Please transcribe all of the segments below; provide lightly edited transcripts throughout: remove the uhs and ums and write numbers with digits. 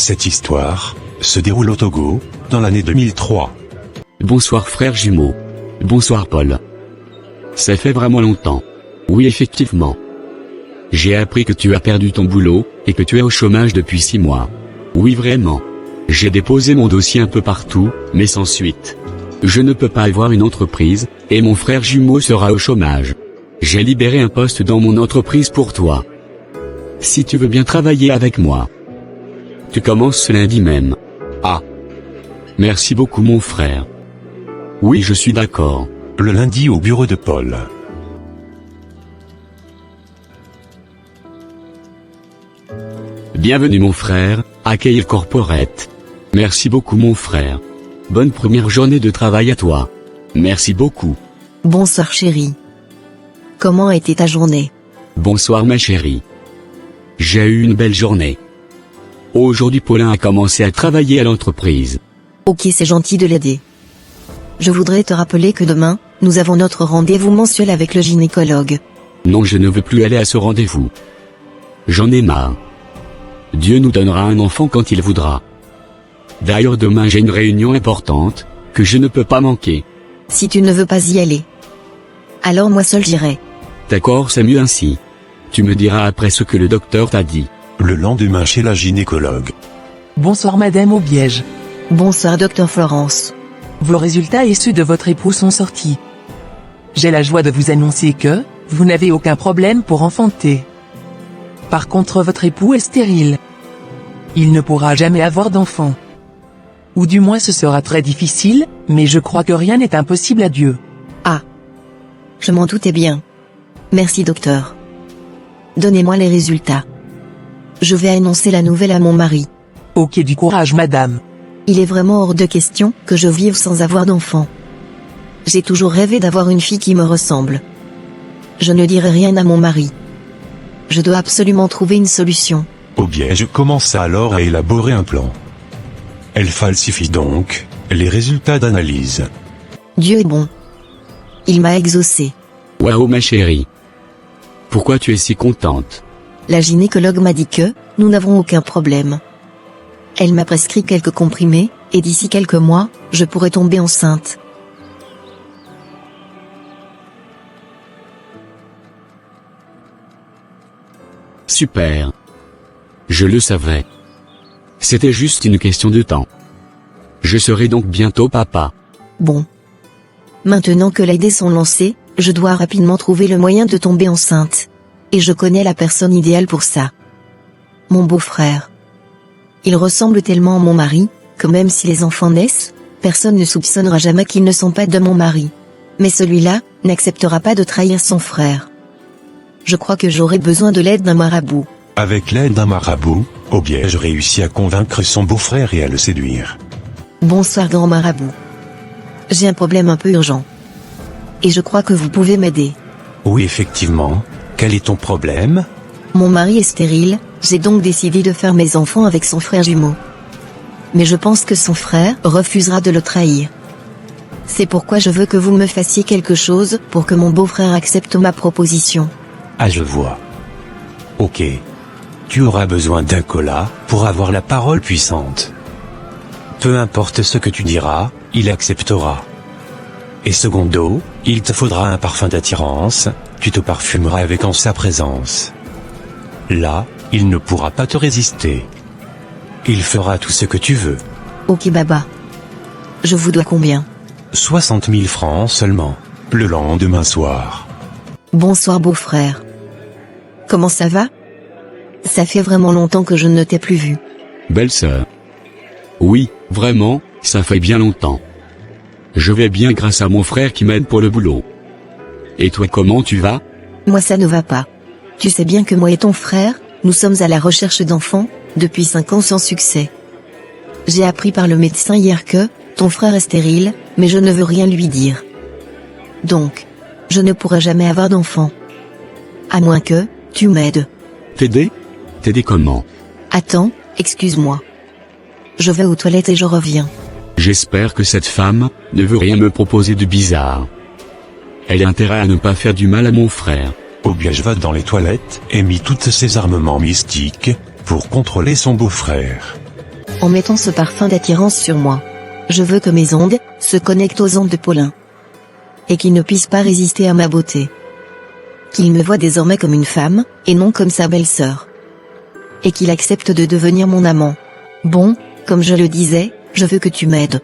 Cette histoire se déroule au Togo, dans l'année 2003. Bonsoir frère jumeau. Bonsoir Paul. Ça fait vraiment longtemps. Oui effectivement. J'ai appris que tu as perdu ton boulot, et que tu es au chômage depuis 6 mois. Oui vraiment. J'ai déposé mon dossier un peu partout, mais sans suite. Je ne peux pas avoir une entreprise, et mon frère jumeau sera au chômage. J'ai libéré un poste dans mon entreprise pour toi. Si tu veux bien travailler avec moi. Tu commences ce lundi même. Ah. Merci beaucoup mon frère. Oui je suis d'accord. Le lundi au bureau de Paul. Bienvenue mon frère, à Keil Corporate. Merci beaucoup mon frère. Bonne première journée de travail à toi. Merci beaucoup. Bonsoir chérie. Comment a été ta journée? Bonsoir ma chérie. J'ai eu une belle journée. Aujourd'hui Paulin a commencé à travailler à l'entreprise. Ok, c'est gentil de l'aider. Je voudrais te rappeler que demain, nous avons notre rendez-vous mensuel avec le gynécologue. Non, je ne veux plus aller à ce rendez-vous. J'en ai marre. Dieu nous donnera un enfant quand il voudra. D'ailleurs demain j'ai une réunion importante, que je ne peux pas manquer. Si tu ne veux pas y aller, alors moi seul j'irai. D'accord, c'est mieux ainsi. Tu me diras après ce que le docteur t'a dit. Le lendemain chez la gynécologue. Bonsoir Madame Aubiège. Bonsoir docteur Florence. Vos résultats issus de votre époux sont sortis. J'ai la joie de vous annoncer que, vous n'avez aucun problème pour enfanter. Par contre votre époux est stérile. Il ne pourra jamais avoir d'enfant. Ou du moins ce sera très difficile, mais je crois que rien n'est impossible à Dieu. Ah. Je m'en doutais bien. Merci docteur. Donnez-moi les résultats. Je vais annoncer la nouvelle à mon mari. Ok, du courage Madame. Il est vraiment hors de question que je vive sans avoir d'enfant. J'ai toujours rêvé d'avoir une fille qui me ressemble. Je ne dirai rien à mon mari. Je dois absolument trouver une solution. Aubiège commença alors à élaborer un plan. Elle falsifie donc les résultats d'analyse. Dieu est bon. Il m'a exaucé. Waouh ma chérie. Pourquoi tu es si contente? La gynécologue m'a dit que nous n'avons aucun problème. Elle m'a prescrit quelques comprimés, et d'ici quelques mois, je pourrai tomber enceinte. Super. Je le savais. C'était juste une question de temps. Je serai donc bientôt papa. Bon. Maintenant que les dés sont lancés, je dois rapidement trouver le moyen de tomber enceinte. Et je connais la personne idéale pour ça. Mon beau-frère. Il ressemble tellement à mon mari, que même si les enfants naissent, personne ne soupçonnera jamais qu'ils ne sont pas de mon mari. Mais celui-là, n'acceptera pas de trahir son frère. Je crois que j'aurai besoin de l'aide d'un marabout. Avec l'aide d'un marabout, Aubiège réussit à convaincre son beau-frère et à le séduire. Bonsoir grand marabout. J'ai un problème un peu urgent. Et je crois que vous pouvez m'aider. Oui effectivement, quel est ton problème? Mon mari est stérile, j'ai donc décidé de faire mes enfants avec son frère jumeau. Mais je pense que son frère refusera de le trahir. C'est pourquoi je veux que vous me fassiez quelque chose pour que mon beau-frère accepte ma proposition. Ah je vois. Ok. Tu auras besoin d'un cola pour avoir la parole puissante. Peu importe ce que tu diras, il acceptera. Et secondo, il te faudra un parfum d'attirance, tu te parfumeras avec en sa présence. Là, il ne pourra pas te résister. Il fera tout ce que tu veux. Ok baba. Je vous dois combien? 60 000 francs seulement, le lendemain soir. Bonsoir beau-frère. Comment ça va? Ça fait vraiment longtemps que je ne t'ai plus vu. Belle sœur. Oui, vraiment, ça fait bien longtemps. Je vais bien grâce à mon frère qui m'aide pour le boulot. Et toi comment tu vas? Moi ça ne va pas. Tu sais bien que moi et ton frère, nous sommes à la recherche d'enfants, depuis 5 ans sans succès. J'ai appris par le médecin hier que, ton frère est stérile, mais je ne veux rien lui dire. Donc, je ne pourrai jamais avoir d'enfant. À moins que, tu m'aides. T'aider? T'aider comment? Attends, excuse-moi. Je vais aux toilettes et je reviens. J'espère que cette femme ne veut rien me proposer de bizarre. Elle a intérêt à ne pas faire du mal à mon frère. Aubiège va dans les toilettes et mit tous ses armements mystiques pour contrôler son beau-frère. en mettant ce parfum d'attirance sur moi. Je veux que mes ondes se connectent aux ondes de Paulin. Et qu'il ne puisse pas résister à ma beauté. Qu'il me voie désormais comme une femme, et non comme sa belle-sœur. Et qu'il accepte de devenir mon amant. Bon, comme je le disais, je veux que tu m'aides.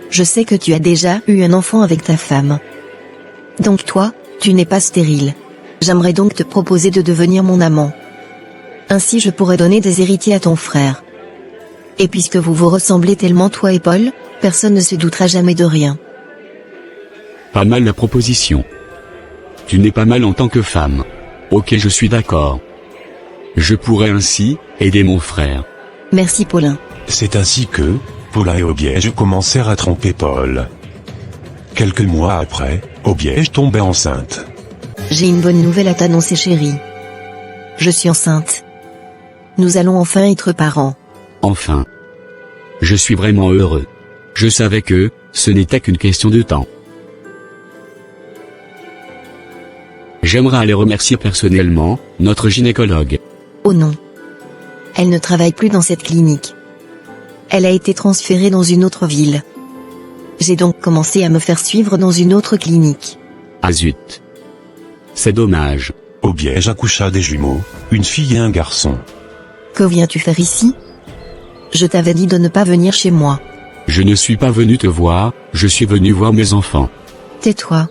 Je sais que tu as déjà eu un enfant avec ta femme. Donc toi, tu n'es pas stérile. J'aimerais donc te proposer de devenir mon amant. Ainsi je pourrais donner des héritiers à ton frère. Et puisque vous vous ressemblez tellement toi et Paul, personne ne se doutera jamais de rien. Pas mal la proposition. Tu n'es pas mal en tant que femme. Ok, je suis d'accord. Je pourrais ainsi aider mon frère. Merci Paulin. C'est ainsi que, Paulin et Obiège commencèrent à tromper Paul. Quelques mois après, Obiège tombait enceinte. J'ai une bonne nouvelle à t'annoncer chérie. Je suis enceinte. Nous allons enfin être parents. Enfin. Je suis vraiment heureux. Je savais que ce n'était qu'une question de temps. J'aimerais aller remercier personnellement notre gynécologue. Oh non. Elle ne travaille plus dans cette clinique. Elle a été transférée dans une autre ville. J'ai donc commencé à me faire suivre dans une autre clinique. Ah zut. C'est dommage. Obiège accoucha des jumeaux, une fille et un garçon. Que viens-tu faire ici? Je t'avais dit de ne pas venir chez moi. Je ne suis pas venu te voir, je suis venu voir mes enfants. Tais-toi.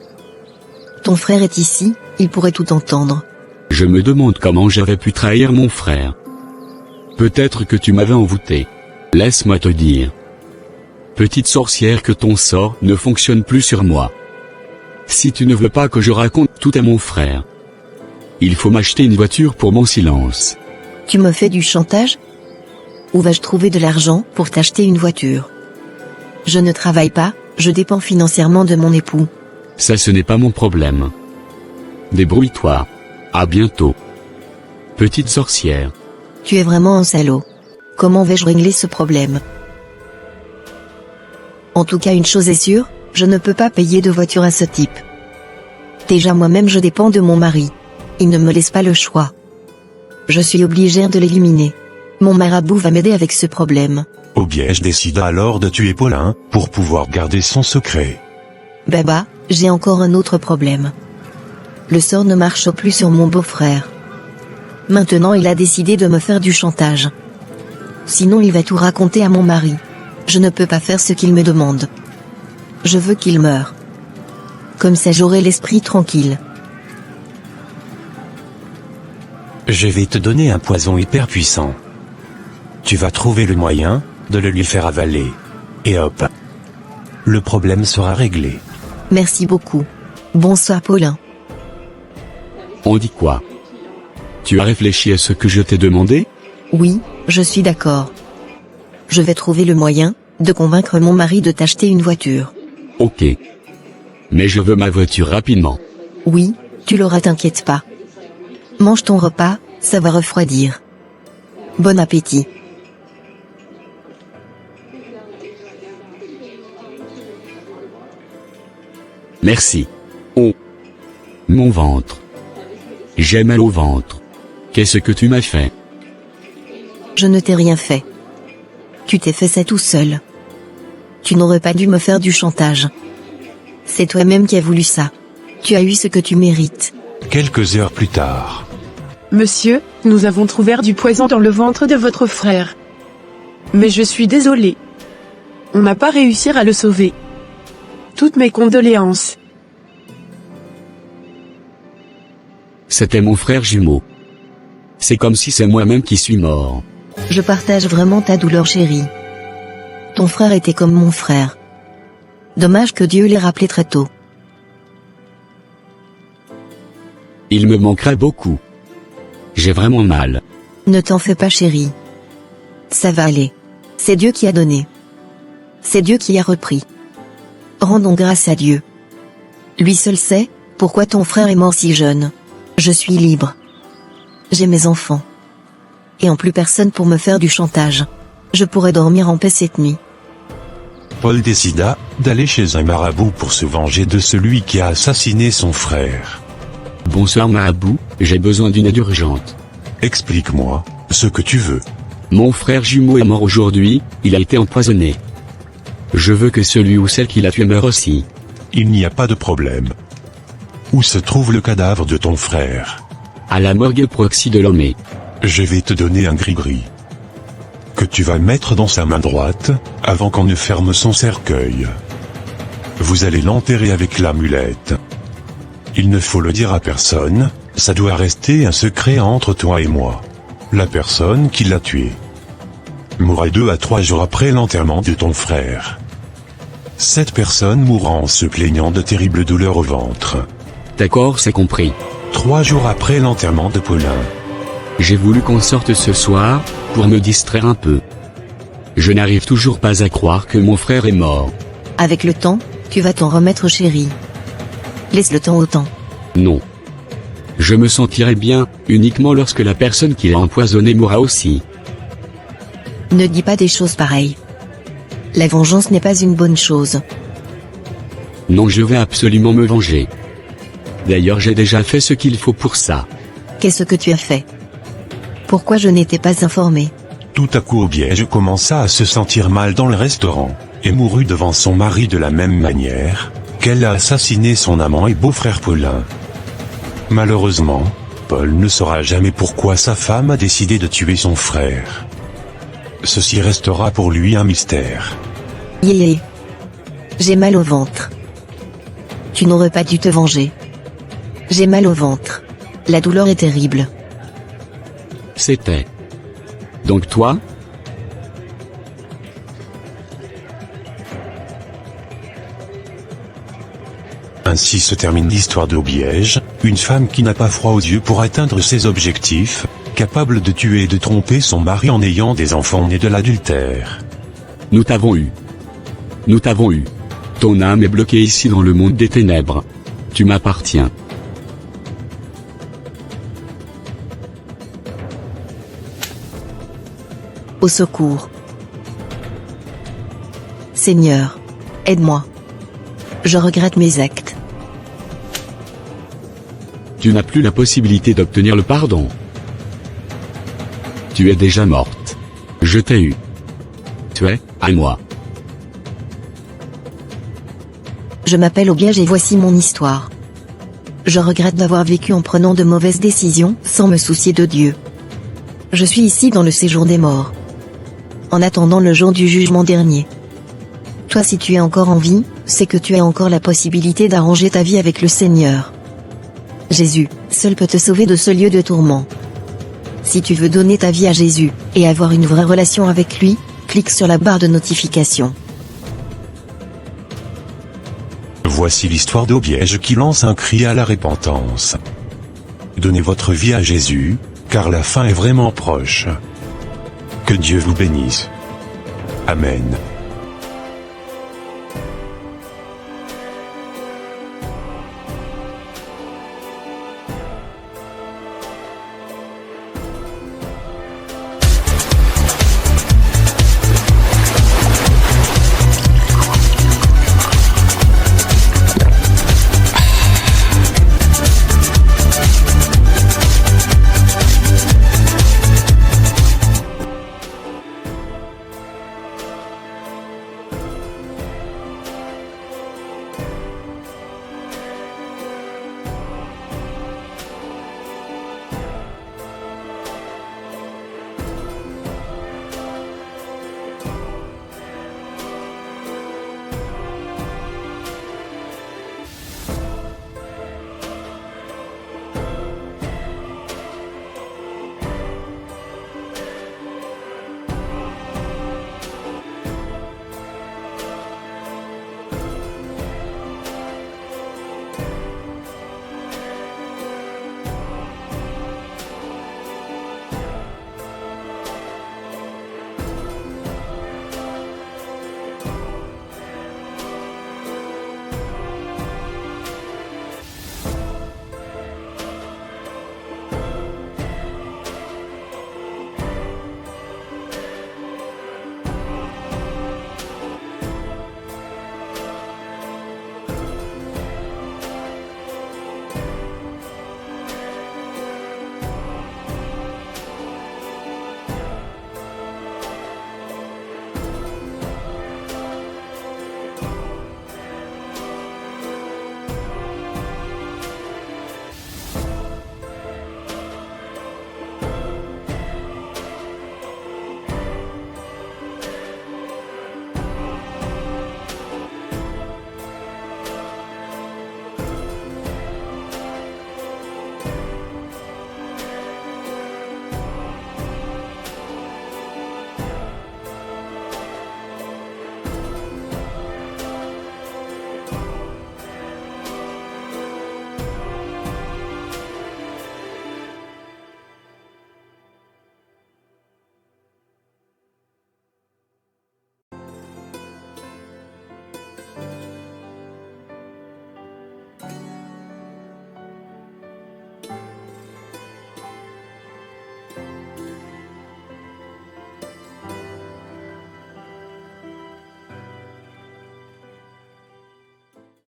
Ton frère est ici, il pourrait tout entendre. Je me demande comment j'avais pu trahir mon frère. Peut-être que tu m'avais envoûté. Laisse-moi te dire. Petite sorcière, que ton sort ne fonctionne plus sur moi. Si tu ne veux pas que je raconte tout à mon frère, il faut m'acheter une voiture pour mon silence. Tu me fais du chantage? Où vais-je trouver de l'argent pour t'acheter une voiture? Je ne travaille pas, je dépends financièrement de mon époux. Ça, ce n'est pas mon problème. Débrouille-toi. À bientôt. Petite sorcière. Tu es vraiment un salaud. Comment vais-je régler ce problème? En tout cas, une chose est sûre, je ne peux pas payer de voiture à ce type. Déjà moi-même je dépends de mon mari. Il ne me laisse pas le choix. Je suis obligée de l'éliminer. Mon marabout va m'aider avec ce problème. Obiège décida alors de tuer Paulin, pour pouvoir garder son secret. Baba, j'ai encore un autre problème. Le sort ne marche plus sur mon beau-frère. Maintenant il a décidé de me faire du chantage. Sinon il va tout raconter à mon mari. Je ne peux pas faire ce qu'il me demande. Je veux qu'il meure. Comme ça j'aurai l'esprit tranquille. Je vais te donner un poison hyper puissant. Tu vas trouver le moyen de le lui faire avaler. Et hop. Le problème sera réglé. Merci beaucoup. Bonsoir Paulin. On dit quoi? Tu as réfléchi à ce que je t'ai demandé? Oui, je suis d'accord. Je vais trouver le moyen de convaincre mon mari de t'acheter une voiture. Ok. Mais je veux ma voiture rapidement. Oui, tu l'auras, t'inquiète pas. Mange ton repas, ça va refroidir. Bon appétit. Merci. Oh. Mon ventre. J'ai mal au ventre. Qu'est-ce que tu m'as fait? Je ne t'ai rien fait. Tu t'es fait ça tout seul. Tu n'aurais pas dû me faire du chantage. C'est toi-même qui as voulu ça. Tu as eu ce que tu mérites. Quelques heures plus tard. Monsieur, nous avons trouvé du poison dans le ventre de votre frère. Mais je suis désolé. On n'a pas réussi à le sauver. Toutes mes condoléances. C'était mon frère jumeau. C'est comme si c'est moi-même qui suis mort. Je partage vraiment ta douleur chérie. Ton frère était comme mon frère. Dommage que Dieu l'ait rappelé très tôt. Il me manquerait beaucoup. J'ai vraiment mal. Ne t'en fais pas chérie. Ça va aller. C'est Dieu qui a donné. C'est Dieu qui a repris. Rendons grâce à Dieu. Lui seul sait pourquoi ton frère est mort si jeune. Je suis libre. J'ai mes enfants. Et en plus personne pour me faire du chantage. Je pourrais dormir en paix cette nuit. Paul décida d'aller chez un marabout pour se venger de celui qui a assassiné son frère. Bonsoir marabout, j'ai besoin d'une aide urgente. Explique-moi ce que tu veux. Mon frère jumeau est mort aujourd'hui, il a été empoisonné. Je veux que celui ou celle qui l'a tué meure aussi. Il n'y a pas de problème. Où se trouve le cadavre de ton frère? À la morgue proxy de Lomé. Je vais te donner un gris-gris. Que tu vas mettre dans sa main droite, avant qu'on ne ferme son cercueil. Vous allez l'enterrer avec l'amulette. Il ne faut le dire à personne, ça doit rester un secret entre toi et moi. La personne qui l'a tué mourra 2 à 3 jours après l'enterrement de ton frère. Cette personne mourra en se plaignant de terribles douleurs au ventre. D'accord, c'est compris. 3 jours après l'enterrement de Paulin. J'ai voulu qu'on sorte ce soir, pour me distraire un peu. Je n'arrive toujours pas à croire que mon frère est mort. Avec le temps, tu vas t'en remettre chérie. Laisse le temps au temps. Non. Je me sentirai bien, uniquement lorsque la personne qui l'a empoisonné mourra aussi. Ne dis pas des choses pareilles. La vengeance n'est pas une bonne chose. Non, je vais absolument me venger. D'ailleurs, j'ai déjà fait ce qu'il faut pour ça. Qu'est-ce que tu as fait? Pourquoi je n'étais pas informé? Tout à coup Obiège commença à se sentir mal dans le restaurant, et mourut devant son mari de la même manière qu'elle a assassiné son amant et beau-frère Paulin. Malheureusement, Paul ne saura jamais pourquoi sa femme a décidé de tuer son frère. Ceci restera pour lui un mystère. Yé. J'ai mal au ventre. Tu n'aurais pas dû te venger. J'ai mal au ventre. La douleur est terrible. C'était. Donc toi? Ainsi se termine l'histoire d'Obiège, une femme qui n'a pas froid aux yeux pour atteindre ses objectifs, capable de tuer et de tromper son mari en ayant des enfants nés de l'adultère. Nous t'avons eu. Nous t'avons eu. Ton âme est bloquée ici dans le monde des ténèbres. Tu m'appartiens. Au secours. Seigneur, aide-moi. Je regrette mes actes. Tu n'as plus la possibilité d'obtenir le pardon. Tu es déjà morte. Je t'ai eu. Tu es, à moi. Je m'appelle Obiège et voici mon histoire. Je regrette d'avoir vécu en prenant de mauvaises décisions, sans me soucier de Dieu. Je suis ici dans le séjour des morts. En attendant le jour du jugement dernier. Toi, si tu es encore en vie, c'est que tu as encore la possibilité d'arranger ta vie avec le Seigneur. Jésus, seul peut te sauver de ce lieu de tourment. Si tu veux donner ta vie à Jésus, et avoir une vraie relation avec lui, clique sur la barre de notification. Voici l'histoire d'Obiège qui lance un cri à la repentance. Donnez votre vie à Jésus, car la fin est vraiment proche. Que Dieu vous bénisse. Amen.